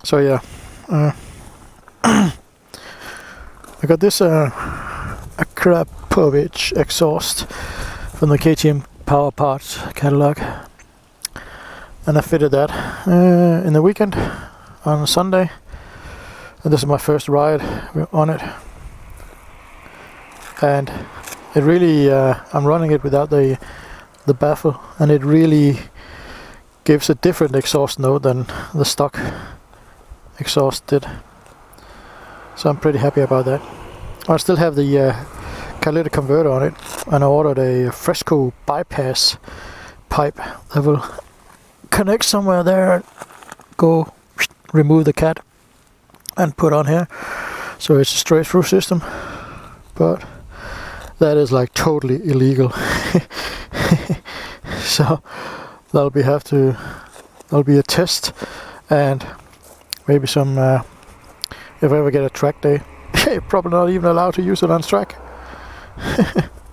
So yeah, I got this Akrapovic exhaust from the KTM Power Parts catalog, and I fitted that in the weekend on Sunday, and this is my first ride on it, and it really I'm running it without the baffle, and it really gives a different exhaust note than the stock exhaust did, so I'm pretty happy about that. I still have the catalytic converter on it, and I ordered a Fresco bypass pipe that will connect somewhere there, go remove the cat and put on here, so it's a straight through system, but that is like totally illegal. So that'll be a test, and maybe some if I ever get a track day. You're probably not even allowed to use it on track.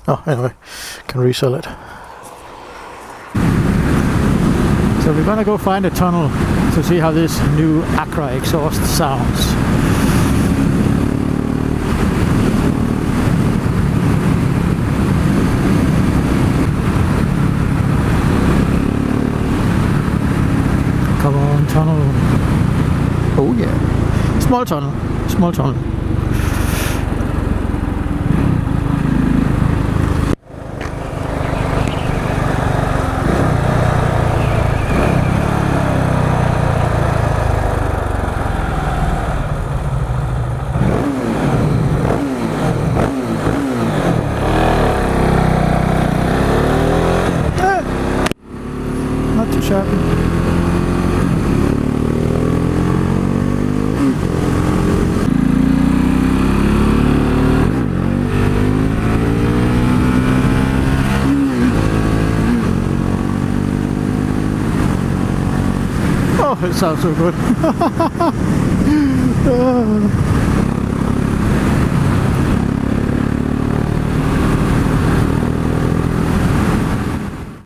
Oh, anyway, can resell it. So we're gonna go find a tunnel to see how this new Akra exhaust sounds. Come on, tunnel. Oh yeah. Small tunnel. Small tunnel. Not too sharp. Oh, it sounds so good.